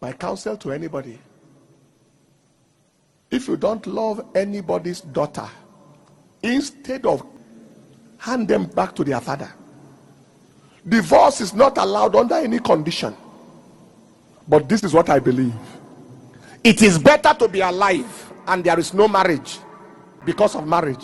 My counsel to anybody: if you don't love anybody's daughter, instead of hand them back to their father. Divorce is not allowed under any condition. But this is what I believe: it is better to be alive and there is no marriage because of marriage.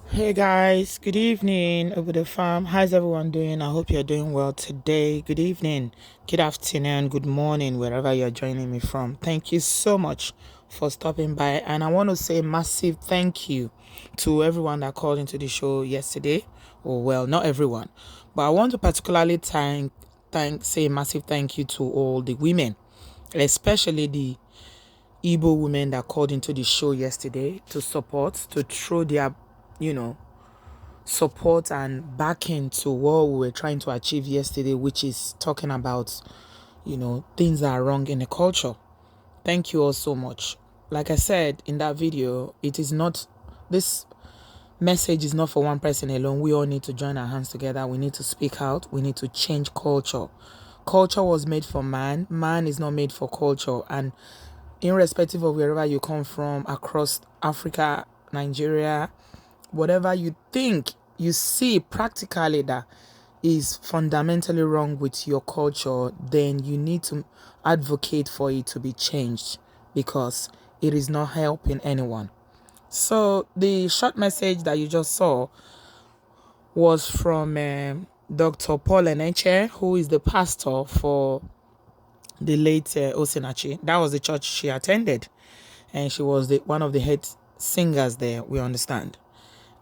Hey guys, good evening over the farm. How's everyone doing? I hope you're doing well today. Good evening, good afternoon, good morning, wherever you're joining me from. Thank you so much for stopping by. And I want to say massive thank you to everyone that called into the show yesterday. Oh, well, not everyone, but I want to particularly say massive thank you to all the women, especially the Igbo women that called into the show yesterday to support, to throw their support and backing to what we were trying to achieve yesterday, which is talking about things that are wrong in the culture. Thank you all so much. Like I said in that video, this message is not for one person alone. We all need to join our hands together. We need to speak out. We need to change culture. Culture was made for man. Man is not made for culture. And irrespective of wherever you come from across Africa, Nigeria, whatever you think you see practically that is fundamentally wrong with your culture, then you need to advocate for it to be changed, because it is not helping anyone. So the short message that you just saw was from Dr. Paul Eneche, who is the pastor for the late Osinachi. That was the church she attended, and she was one of the head singers there, we understand.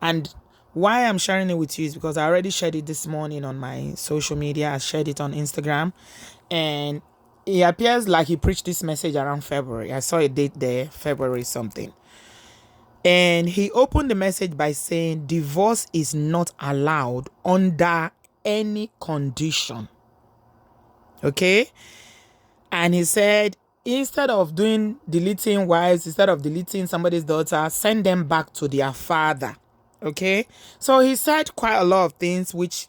And why I'm sharing it with you is because I already shared it this morning on my social media. I shared it on Instagram, and it appears like he preached this message around February. I saw a date there, February something. And he opened the message by saying divorce is not allowed under any condition. Okay? And he said, instead of deleting wives, instead of deleting somebody's daughter, send them back to their father. Okay, so he said quite a lot of things which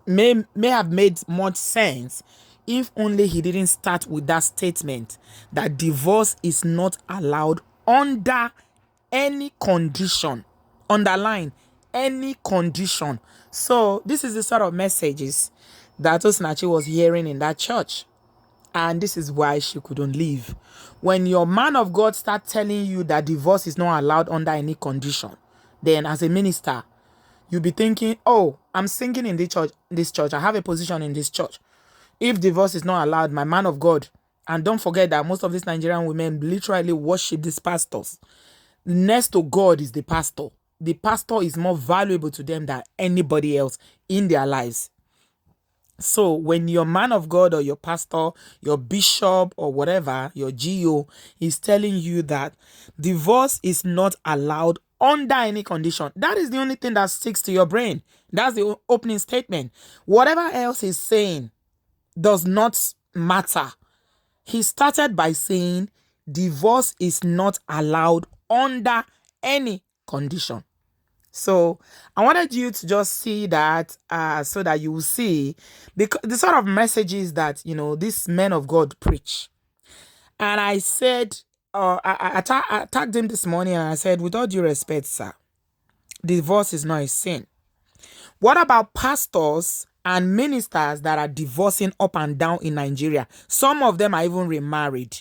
may have made much sense if only he didn't start with that statement that divorce is not allowed under any condition. Underline, any condition. So this is the sort of messages that Osinachi was hearing in that church. And this is why she couldn't leave. When your man of God start telling you that divorce is not allowed under any condition, then as a minister, you'll be thinking, oh, I'm singing in this church. I have a position in this church. If divorce is not allowed, my man of God, and don't forget that most of these Nigerian women literally worship these pastors. Next to God is the pastor. The pastor is more valuable to them than anybody else in their lives. So when your man of God or your pastor, your bishop or whatever, your GO is telling you that divorce is not allowed under any condition, that is the only thing that sticks to your brain. That's the opening statement. Whatever else he's saying does not matter. He started by saying divorce is not allowed under any condition. So I wanted you to just see that so that you will see the sort of messages that, these men of God preach. And I said, I tagged him this morning and I said, with all due respect, sir, divorce is not a sin. What about pastors and ministers that are divorcing up and down in Nigeria? Some of them are even remarried.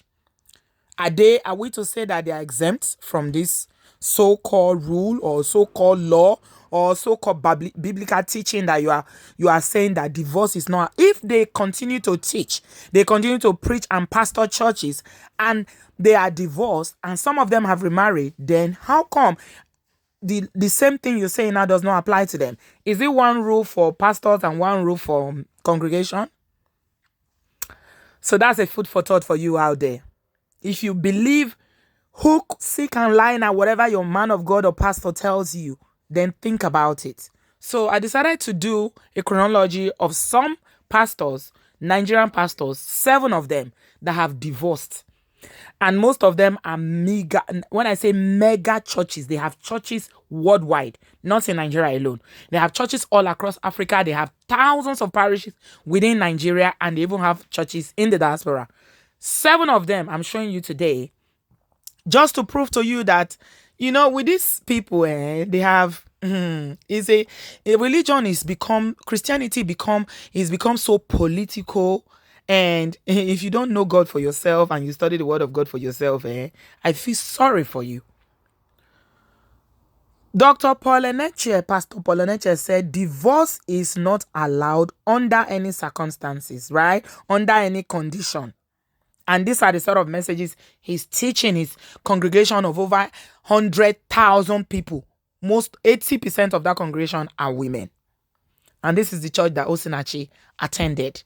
Are we to say that they are exempt from this so-called rule or so-called law or so-called biblical teaching that you are saying that divorce is not? If they continue to teach, they continue to preach and pastor churches, and they are divorced, and some of them have remarried, then how come the same thing you're saying now does not apply to them? Is it one rule for pastors and one rule for congregation? So that's a food for thought for you out there. If you believe hook, seek, and line at whatever your man of God or pastor tells you, then think about it. So I decided to do a chronology of some pastors, Nigerian pastors, 7 of them that have divorced. And most of them are mega. When I say mega churches, they have churches worldwide, not in Nigeria alone. They have churches all across Africa. They have thousands of parishes within Nigeria, and they even have churches in the diaspora. 7 of them I'm showing you today, just to prove to you that, with these people, they have is a religion is become Christianity is become so political. And if you don't know God for yourself and you study the word of God for yourself, I feel sorry for you. Pastor Paul Eneche said divorce is not allowed under any circumstances, right? Under any condition. And these are the sort of messages he's teaching his congregation of over 100,000 people. Most 80% of that congregation are women. And this is the church that Osinachi attended.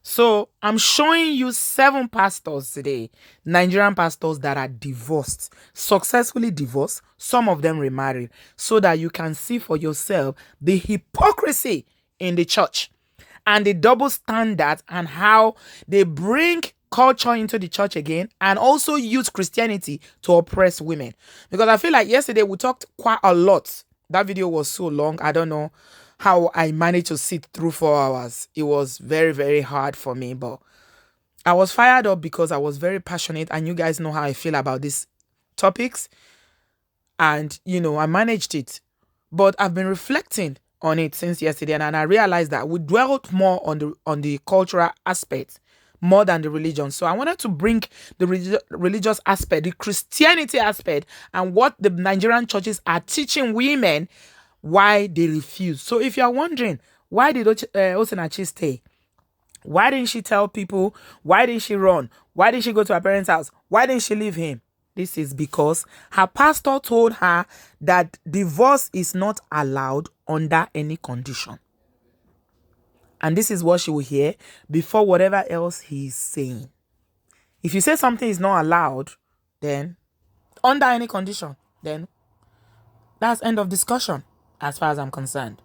So I'm showing you 7 pastors today, Nigerian pastors that are divorced, successfully divorced, some of them remarried, so that you can see for yourself the hypocrisy in the church and the double standard and how they bring culture into the church again and also use Christianity to oppress women. Because I feel like yesterday we talked quite a lot. That video was so long. I don't know how I managed to sit through 4 hours. It was very, very hard for me, but I was fired up because I was very passionate, and you guys know how I feel about these topics. And, I managed it. But I've been reflecting on it since yesterday, and I realized that we dwelt more on the cultural aspect more than the religion. So I wanted to bring the religious aspect, the Christianity aspect, and what the Nigerian churches are teaching women, why they refuse. So if you're wondering, why did Osinachi stay? Why didn't she tell people? Why didn't she run? Why didn't she go to her parents' house? Why didn't she leave him? This is because her pastor told her that divorce is not allowed under any condition. And this is what she will hear before whatever else he's saying. If you say something is not allowed, then under any condition, then that's end of discussion as far as I'm concerned.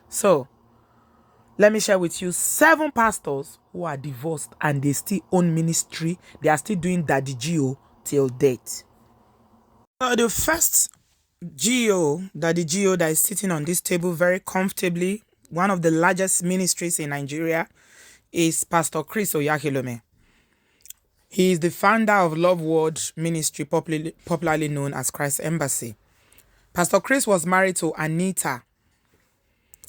So let me share with you 7 pastors who are divorced and they still own ministry. They are still doing Daddy Gio till date. The first Daddy Gio that is sitting on this table very comfortably, one of the largest ministries in Nigeria, is Pastor Chris Oyakhilome. He is the founder of Love Word Ministry, popularly known as Christ Embassy. Pastor Chris was married to Anita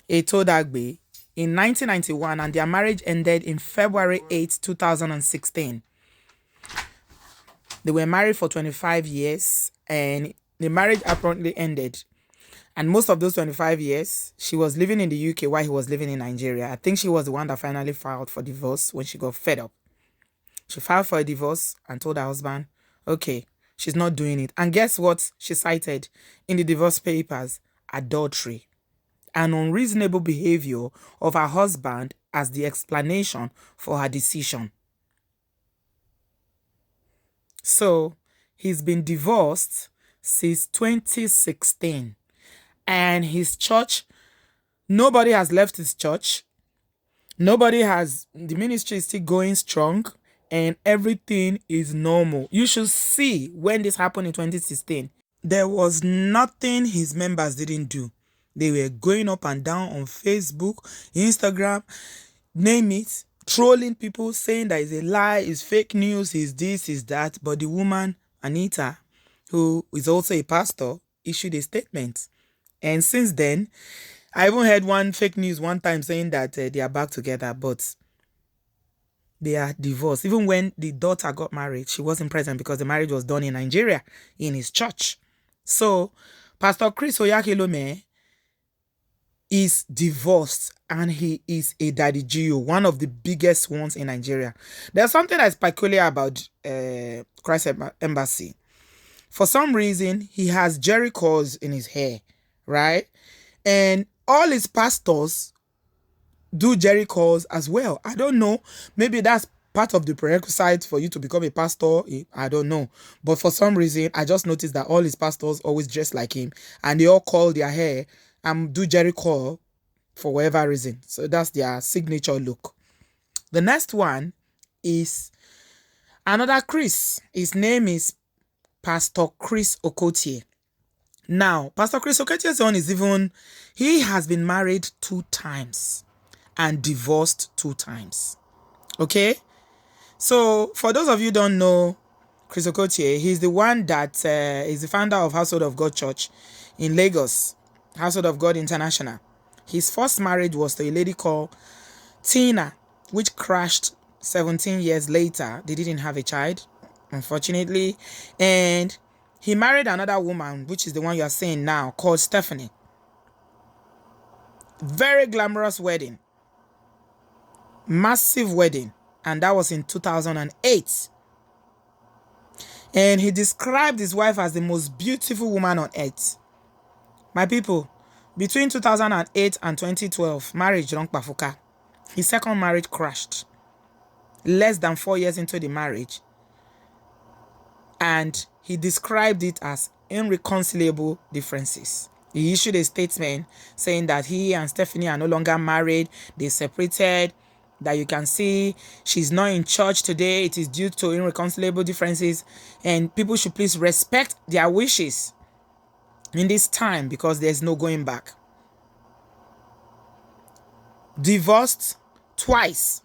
Etodagbe in 1991, and their marriage ended in February 8, 2016. They were married for 25 years, and the marriage apparently ended. And most of those 25 years, she was living in the UK while he was living in Nigeria. I think she was the one that finally filed for divorce when she got fed up. She filed for a divorce and told her husband, okay, she's not doing it. And guess what she cited in the divorce papers? Adultery and unreasonable behavior of her husband as the explanation for her decision. So he's been divorced since 2016. And his church, nobody has left his church. The ministry is still going strong. And everything is normal. You should see when this happened in 2016. There was nothing his members didn't do. They were going up and down on Facebook, Instagram, name it, trolling people, saying that it's a lie, it's fake news, it's this, it's that. But the woman, Anita, who is also a pastor, issued a statement. And since then, I even heard one fake news one time saying that they are back together, but they are divorced. Even when the daughter got married, she wasn't present because the marriage was done in Nigeria, in his church. So, Pastor Chris Oyakhilome is divorced, and he is a Daddy Gio, one of the biggest ones in Nigeria. There's something that's peculiar about Christ Embassy. For some reason, he has Jerry curls in his hair, right? And all his pastors do Jerry curls as well. I don't know. Maybe that's part of the prerequisite for you to become a pastor. I don't know. But for some reason, I just noticed that all his pastors always dress like him, and they all curl their hair and do Jerry curl for whatever reason. So that's their signature look. The next one is Another Chris, his name is Pastor Chris Okotie. Now, Pastor Chris Oketie's son is he has been married 2 times and divorced 2 times. Okay? So, for those of you who don't know Chris Okotie, he's the one that is the founder of Household of God Church in Lagos, Household of God International. His first marriage was to a lady called Tina, which crashed 17 years later. They didn't have a child, unfortunately. And he married another woman, which is the one you are seeing now, called Stephanie. Very glamorous wedding. Massive wedding. And that was in 2008. And he described his wife as the most beautiful woman on earth. My people, between 2008 and 2012, marriage wrong pafuka. His second marriage crashed. Less than 4 years into the marriage. And he described it as irreconcilable differences. He issued a statement saying that he and Stephanie are no longer married. They separated. That you can see she's not in church today. It is due to irreconcilable differences. And people should please respect their wishes in this time because there's no going back. Divorced twice.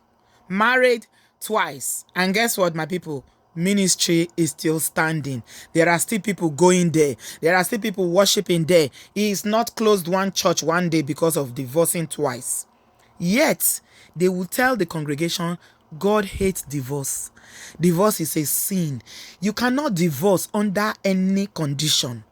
Married twice. And guess what, my people? Ministry is still standing. There are still people going there. There are still people worshiping there. He is not closed one church one day because of divorcing twice. Yet, they will tell the congregation, God hates divorce. Divorce is a sin. You cannot divorce under any condition.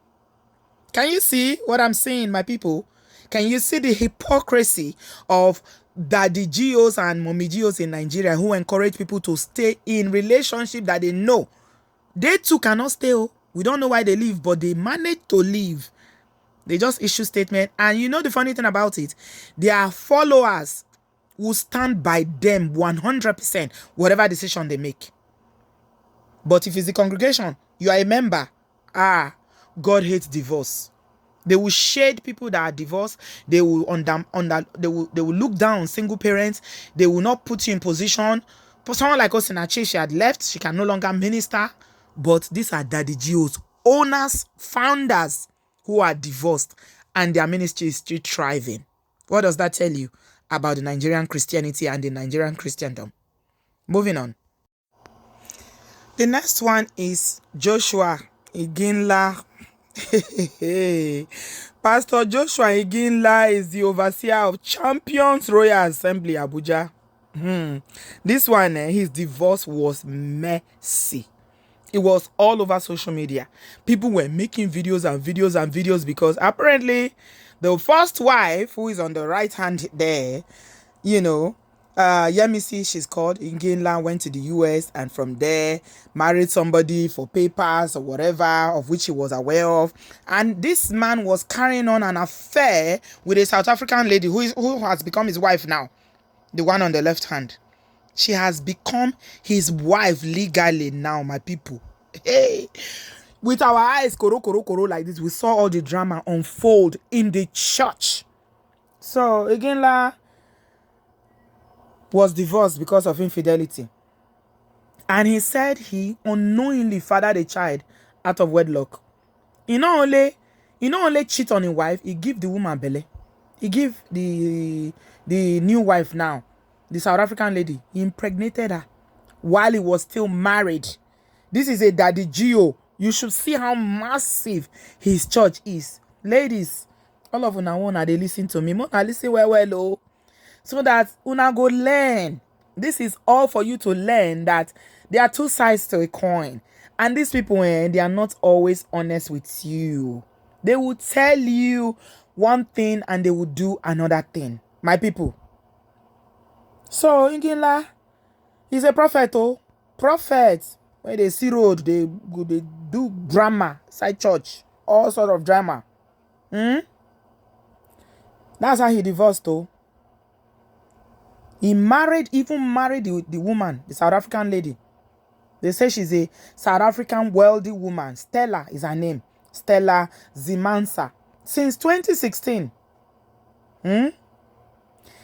Can you see what I'm saying, my people? Can you see the hypocrisy of daddy geos and mommy geos in Nigeria who encourage people to stay in relationship that they know? They too cannot stay. Oh. We don't know why they leave, but they manage to leave. They just issue statement. And you know the funny thing about it? Their followers will stand by them 100%, whatever decision they make. But if it's the congregation, you are a member, God hates divorce. They will shade people that are divorced. They will they will look down on single parents. They will not put you in position. For someone like Osinachi'S, she had left. She can no longer minister. But these are daddy geos, owners, founders who are divorced, and their ministry is still thriving. What does that tell you about the Nigerian Christianity and the Nigerian Christendom? Moving on. The next one is Joshua Iginla. Pastor Joshua Iginla is the overseer of Champions Royal Assembly, Abuja. This one, his divorce was messy. It was all over social media. People were making videos and videos and videos because apparently the first wife, who is on the right hand there, Yemisi, she's called, Iginla, went to the US and from there married somebody for papers or whatever, of which he was aware of. And this man was carrying on an affair with a South African lady who has become his wife now, the one on the left hand. She has become his wife legally now, my people. Hey, with our eyes, koro like this, we saw all the drama unfold in the church. So, Iginla was divorced because of infidelity. And he said he unknowingly fathered a child out of wedlock. He not only cheat on his wife, he give the woman belly. He give the new wife now, the South African lady, he impregnated her while he was still married. This is a daddy geo. You should see how massive his church is. Ladies, all of una they listen to me. Una listen well, oh. So that una go learn. This is all for you to learn that there are 2 sides to a coin. And these people, they are not always honest with you. They will tell you one thing and they will do another thing. My people. So, Iginla, he's a prophet, oh. Prophet. When they see road, they do drama, side church, all sort of drama. That's how he divorced, though. He even married the woman, the South African lady. They say she's a South African wealthy woman. Stella is her name. Stella Zimansa. Since 2016.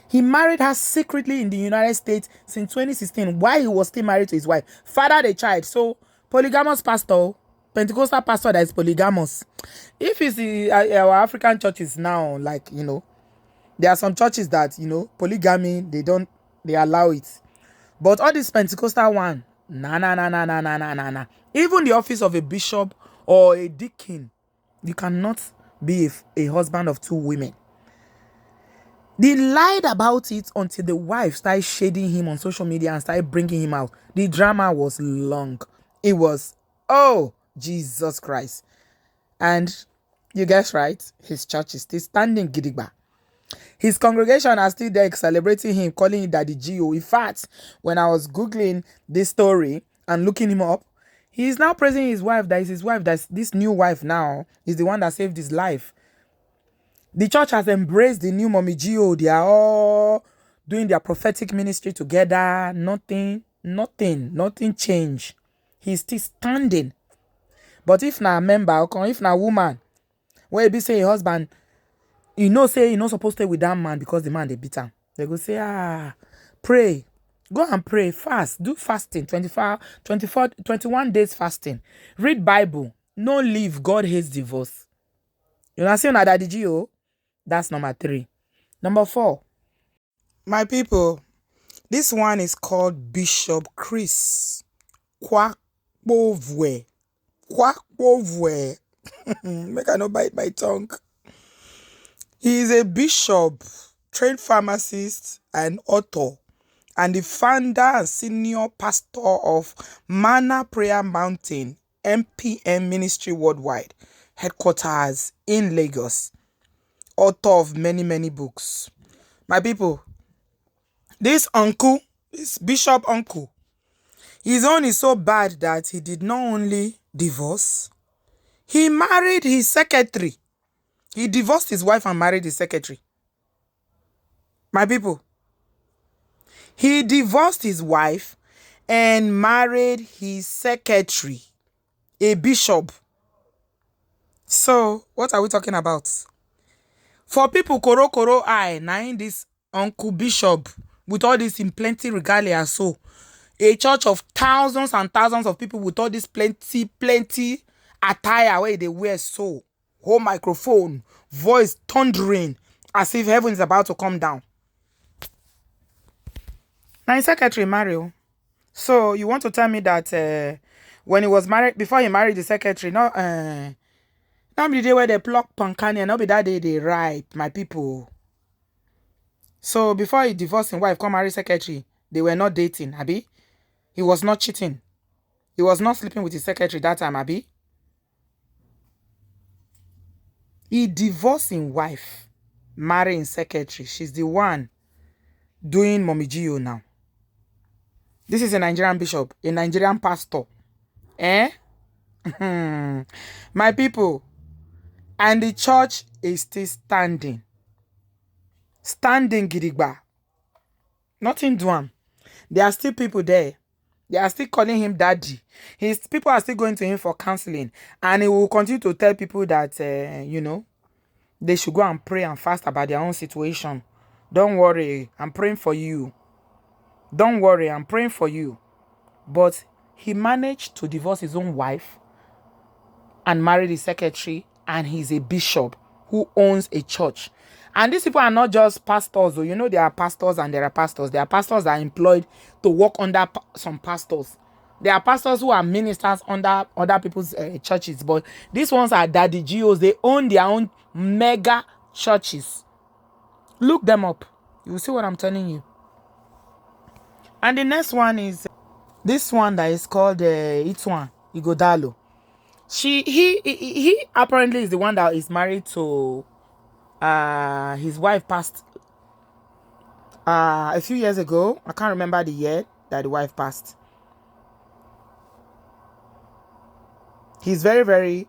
He married her secretly in the United States since 2016 while he was still married to his wife. Fathered a child. So, polygamous pastor, Pentecostal pastor that is polygamous. If it's our African churches now, like, there are some churches that, polygamy, they allow it. But all this Pentecostal one, nah. Even the office of a bishop or a deacon, you cannot be a husband of two women. They lied about it until the wife started shading him on social media and started bringing him out. The drama was long. It was, oh, Jesus Christ. And you guess right, his church is still standing gidigba. His congregation are still there celebrating him, calling him Daddy Gio. In fact, when I was Googling this story and looking him up, he is now praising his wife. That is his wife. That's this new wife now is the one that saved his life. The church has embraced the new Mommy Gio. They are all doing their prophetic ministry together. Nothing changed. He's still standing. But if na member, or if na woman, where you be say your husband, say you're not supposed to stay with that man because the man they beat him. They go say, pray. Go and pray. Fast. Do fasting. 21 days fasting. Read Bible. No leave. God hates divorce. You know see Daddy Gio? That's number 3. Number 4. My people, this one is called Bishop Chris Kwakbovwe. Make I not bite my tongue. He is a bishop, trained pharmacist, and author, and the founder and senior pastor of Manna Prayer Mountain MPM Ministry Worldwide, headquarters in Lagos. Author of many books. My people, this bishop uncle, his own is so bad that he did not only divorce, he married his secretary. He divorced his wife and married his secretary. My people, he divorced his wife and married his secretary, a bishop. So, what are we talking about? For people, koro eye, now in this uncle bishop, with all this in plenty regalia, so a church of thousands and thousands of people with all this plenty attire where they wear, so whole microphone, voice thundering as if heaven is about to come down. Now his secretary Mario. So you want to tell me that when he was married, before he married the secretary, not the day where they pluck pankani, and not be that day they ripe, my people. So before he divorced his wife, come marry secretary, they were not dating, Abi. He was not cheating. He was not sleeping with his secretary that time, Abi. He divorced his wife, marrying secretary. She's the one doing Mommy Gio now. This is a Nigerian bishop, a Nigerian pastor. My people, and the church is still standing. Standing gidigba. Nothing doing. There are still people there. They are still calling him daddy. People are still going to him for counseling. And he will continue to tell people that, they should go and pray and fast about their own situation. Don't worry, I'm praying for you. Don't worry, I'm praying for you. But he managed to divorce his own wife and marry the secretary, and he's a bishop who owns a church. And these people are not just pastors, though. There are pastors and there are pastors. There are pastors that are employed to work under some pastors. There are pastors who are ministers under other people's churches. But these ones are Daddy Gios. They own their own mega churches. Look them up. You will see what I'm telling you. And the next one is this one that is called Itwan Igodalo. He apparently is the one that is married to his wife passed a few years ago. I can't remember the year that the wife passed. He's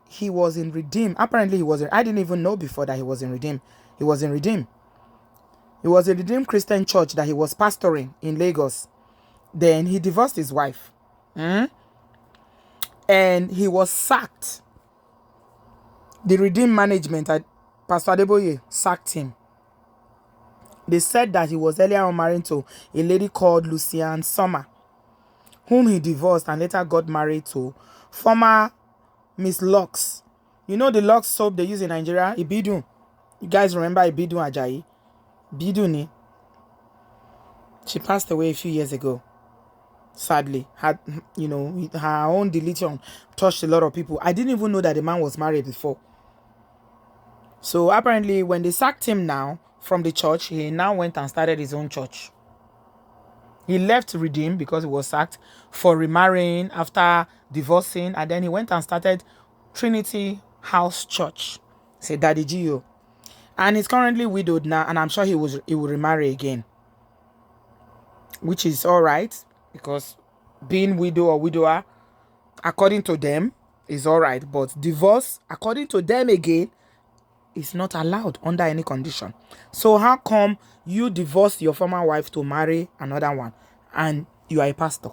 he was in Redeem. Apparently he was I didn't even know before that he was in Redeem. He was in Redeem. It was a Redeemed Christian church that he was pastoring in Lagos. Then he divorced his wife. And he was sacked. The Redeemed management at Pastor Adeboye sacked him. They said that he was earlier on married to a lady called Lucian Sommer, whom he divorced and later got married to former Miss Lux. You know the Lux soap they use in Nigeria? Ibidu. You guys remember Ibidu Ajayi? Ibidu ni. She passed away a few years ago. Sadly, had her own deletion touched a lot of people. I didn't even know that the man was married before. So apparently, when they sacked him now from the church, he now went and started his own church. He left Redeem because he was sacked for remarrying after divorcing, and then he went and started Trinity House Church. Say Daddy Gio, and he's currently widowed now, and I'm sure he will remarry again, which is all right, because being widow or widower, according to them, is all right, but divorce, according to them again, is not allowed under any condition. So how come you divorce your former wife to marry another one and you are a pastor?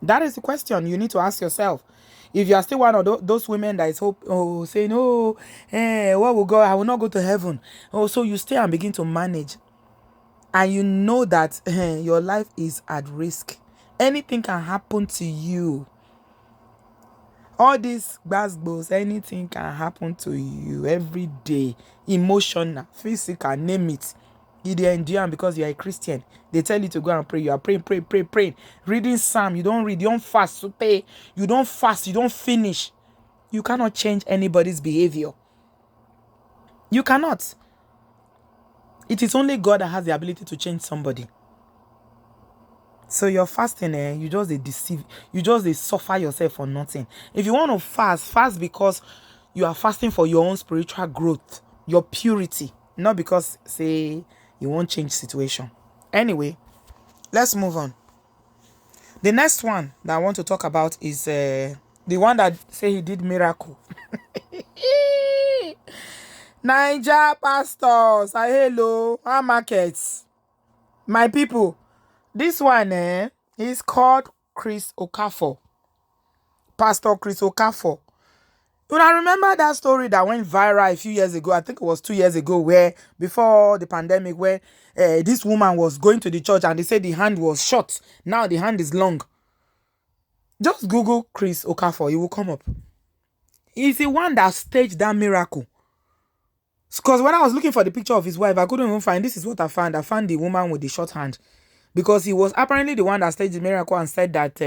That is the question you need to ask yourself. If you are still one of those women that is saying, what will go? I will not go to heaven. So you stay and begin to manage, and you know that your life is at risk. Anything can happen to you. All these gbasgbos, anything can happen to you every day. Emotional, physical, name it. You dey endure because you are a Christian. They tell you to go and pray. You are praying. Reading Psalm, you don't read. You don't fast. You don't fast. You don't finish. You cannot change anybody's behavior. You cannot. It is only God that has the ability to change somebody. So you're fasting, you just deceive, you just suffer yourself for nothing. If you want to fast because you are fasting for your own spiritual growth, your purity, not because say you won't change situation. Anyway, let's move on. The next one that I want to talk about is the one that say he did miracle. Niger pastors, hello, our markets, my people. This one is called Chris Okafor. Pastor Chris Okafor. I remember that story that went viral a few years ago. I think it was 2 years ago, where before the pandemic, where this woman was going to the church and they said the hand was short. Now the hand is long. Just Google Chris Okafor. It will come up. He's the one that staged that miracle. Because when I was looking for the picture of his wife, I couldn't even find. This is what I found. I found the woman with the short hand. Because he was apparently the one that staged the miracle and said that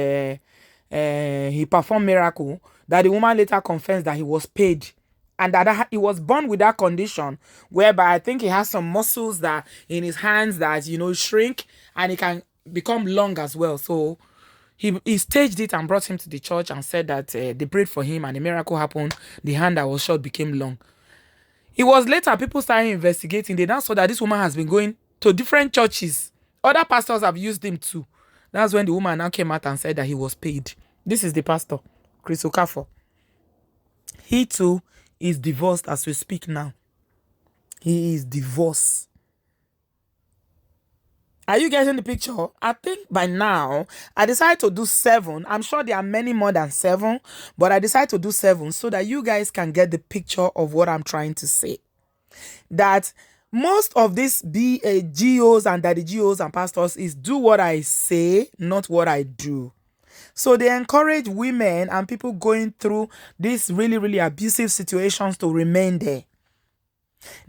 he performed miracle, that the woman later confessed that he was paid, and that he was born with that condition, whereby I think he has some muscles that in his hands that shrink and he can become long as well. So he staged it and brought him to the church and said that they prayed for him and the miracle happened. The hand that was short became long. It was later people started investigating. They now saw that this woman has been going to different churches. Other pastors have used him too. That's when the woman now came out and said that he was paid. This is the pastor, Chris Okafor. He too is divorced as we speak now. He is divorced. Are you getting the picture? I think by now, I decided to do 7. I'm sure there are many more than 7, but I decided to do 7 so that you guys can get the picture of what I'm trying to say. That most of these GOs and daddy GOs and pastors is do what I say, not what I do. So they encourage women and people going through these really, really abusive situations to remain there.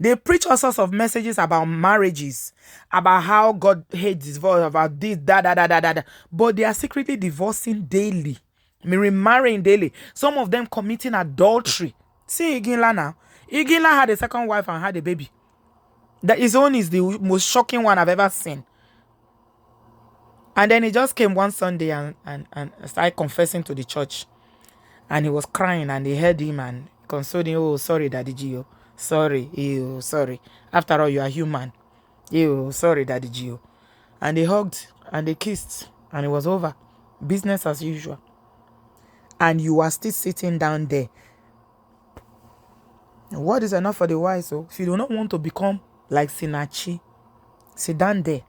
They preach all sorts of messages about marriages, about how God hates divorce, about this, that. But they are secretly divorcing daily, remarrying daily. Some of them committing adultery. See Iginla now. Iginla had a second wife and had a baby. That his own is the most shocking one I've ever seen. And then he just came one Sunday and started confessing to the church. And he was crying and they heard him and consoled him. Oh, sorry, Daddy Gio. Sorry. Ew, sorry. After all, you are human. Ew, sorry, Daddy Gio. And they hugged and they kissed and it was over. Business as usual. And you are still sitting down there. What is enough for the wise? So if you do not want to become like Osinachi, sit down there.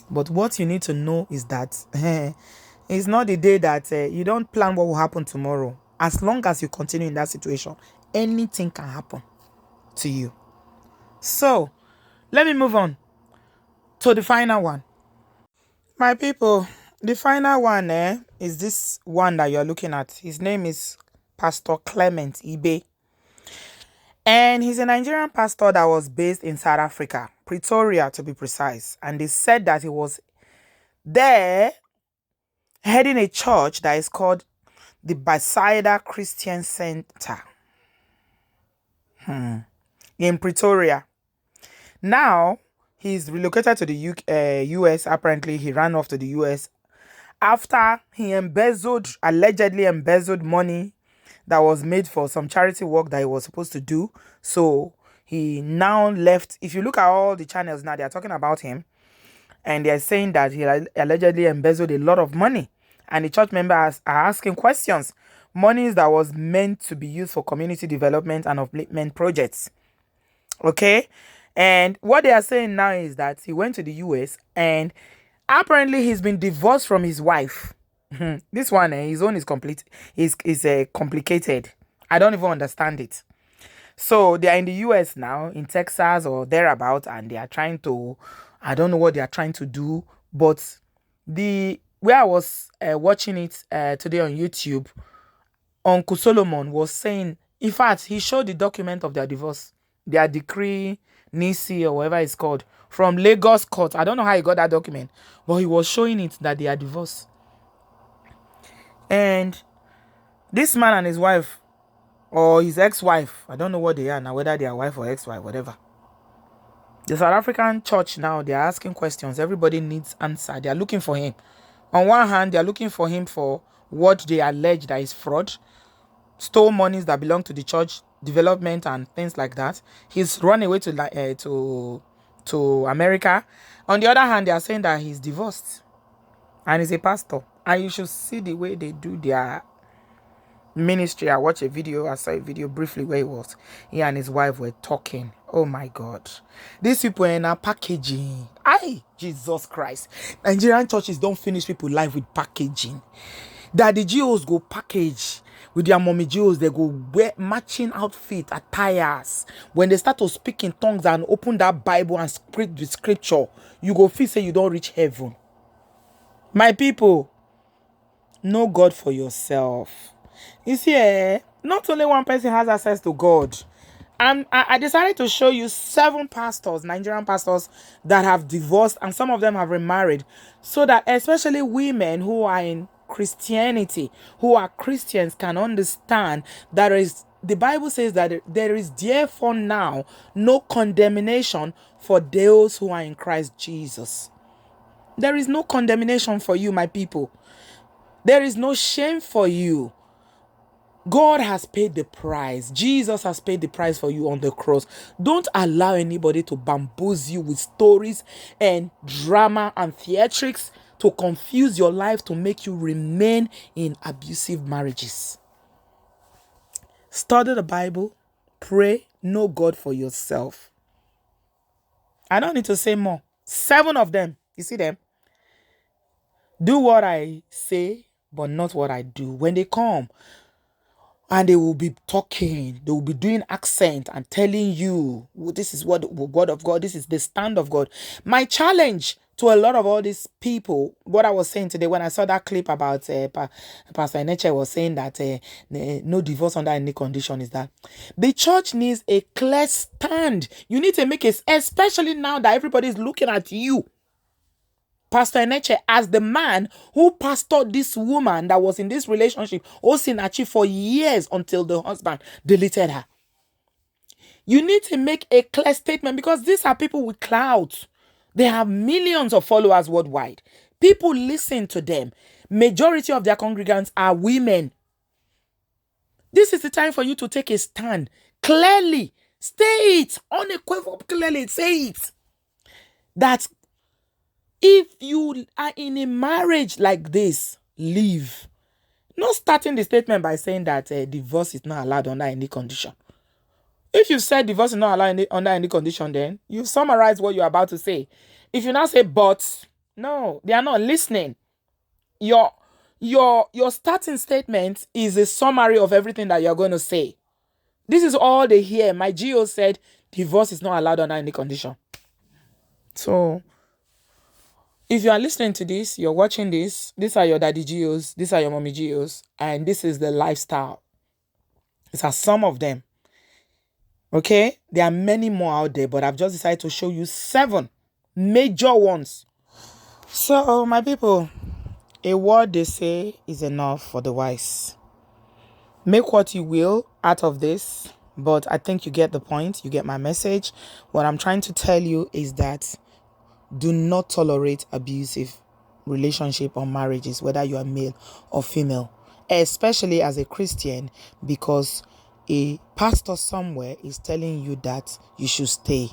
But what you need to know is that it's not the day that you don't plan what will happen tomorrow. As long as you continue in that situation, anything can happen to you. So Let me move on to the final one. My people, the final one is this one that you're looking at. His name is Pastor Clement Ibe. And he's a Nigerian pastor that was based in South Africa, Pretoria to be precise. And they said that he was there heading a church that is called the Bethesda Christian Center in Pretoria. Now, he's relocated to the US. Apparently, he ran off to the US after he allegedly embezzled money that was made for some charity work that he was supposed to do. So he now left. If you look at all the channels now, they are talking about him. And they're saying that he allegedly embezzled a lot of money. And the church members are asking questions. Monies that was meant to be used for community development and upliftment projects. Okay? And what they are saying now is that he went to the US and apparently he's been divorced from his wife. This one, his own is complicated. I don't even understand it. So they are in the US now, in Texas or thereabout, and they are trying to, I don't know what they are trying to do, but where I was watching it today on YouTube, Uncle Solomon was saying, in fact, he showed the document of their divorce, their decree, Nisi or whatever it's called, from Lagos court. I don't know how he got that document, but he was showing it that they are divorced. And this man and his wife, or his ex-wife, I don't know what they are now, whether they are wife or ex-wife, whatever. The South African church now, they are asking questions. Everybody needs answer. They are looking for him. On one hand, they are looking for him for what they allege that is fraud, stole monies that belong to the church development and things like that. He's run away to America. On the other hand, they are saying that he's divorced and he's a pastor. And you should see the way they do their ministry. I saw a video briefly where he and his wife were talking. Oh my God, these people are now packaging. Jesus Christ, Nigerian churches don't finish people life with packaging. That the GOs go package with their mommy GOs. They go wear matching outfit, attires. When they start to speak in tongues and open that Bible and spread the scripture, you go feel say you don't reach heaven. My people, know God for yourself. You see, not only one person has access to God. And I decided to show you 7 pastors, Nigerian pastors, that have divorced, and some of them have remarried, so that especially women who are in Christianity, who are Christians, can understand that the Bible says that there is therefore now no condemnation for those who are in Christ Jesus. There is no condemnation for you, my people. There is no shame for you. God has paid the price. Jesus has paid the price for you on the cross. Don't allow anybody to bamboozle you with stories and drama and theatrics to confuse your life, to make you remain in abusive marriages. Study the Bible, pray, know God for yourself. I don't need to say more. 7 of them, you see them? Do what I say, but not what I do. When they come, and they will be talking, they will be doing accent and telling you, this is what the word of God, this is the stand of God. My challenge to a lot of all these people, what I was saying today when I saw that clip about Pastor Osinachi'S was saying that no divorce under any condition, is that the church needs a clear stand. You need to make it, especially now that everybody is looking at you, Pastor Osinachi, as the man who pastored this woman that was in this relationship, Osinachi, for years until the husband deleted her. You need to make a clear statement, because these are people with clout. They have millions of followers worldwide. People listen to them. Majority of their congregants are women. This is the time for you to take a stand. Clearly, say it. Unequivocally, say it. That if you are in a marriage like this, leave. Not starting the statement by saying that divorce is not allowed under any condition. If you said divorce is not allowed under any condition, then you summarize what you're about to say. If you now say but, no, they are not listening. Your starting statement is a summary of everything that you're going to say. This is all they hear. My GO said divorce is not allowed under any condition. So if you are listening to this, you're watching this, these are your daddy geos, these are your mommy geos, and this is the lifestyle. These are some of them. Okay? There are many more out there, but I've just decided to show you 7 major ones. So, my people, a word they say is enough for the wise. Make what you will out of this, but I think you get the point. You get my message. What I'm trying to tell you is that do not tolerate abusive relationship or marriages, whether you are male or female, especially as a Christian, because a pastor somewhere is telling you that you should stay.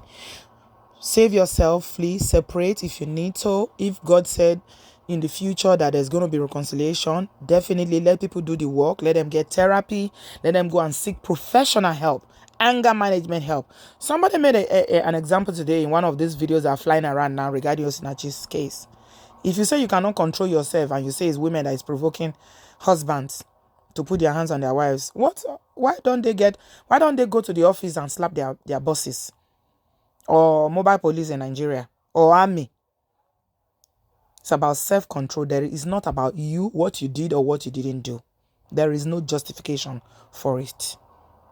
Save yourself, flee, separate if you need to. If God said in the future that there's going to be reconciliation, definitely let people do the work. Let them get therapy. Let them go and seek professional help, anger management help. Somebody made an example today in one of these videos that are flying around now regarding Osinachi'S case. If you say you cannot control yourself and you say it's women that is provoking husbands to put their hands on their wives, why don't they go to the office and slap their bosses? Or mobile police in Nigeria, or army. It's about self-control. There is not about you, what you did or what you didn't do. There is no justification for it.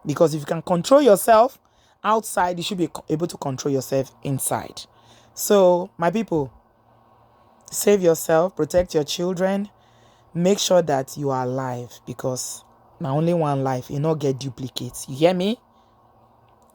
Because if you can control yourself outside, you should be able to control yourself inside. So, my people, save yourself, protect your children, make sure that you are alive, because now only one life, you not get duplicates. You hear me?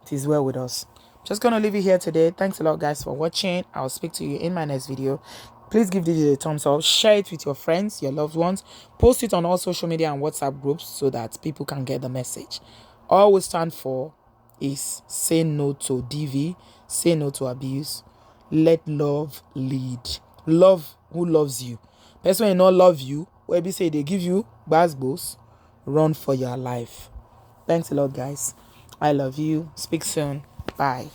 It is well with us. Just gonna leave it here today. Thanks a lot, guys, for watching. I'll speak to you in my next video. Please give this video a thumbs up, share it with your friends, your loved ones, post it on all social media and WhatsApp groups so that people can get the message. All we stand for is say no to DV, say no to abuse, let love lead. Love who loves you. Person who not love you, where we say they give you basbos, run for your life. Thanks a lot, guys. I love you. Speak soon. Bye.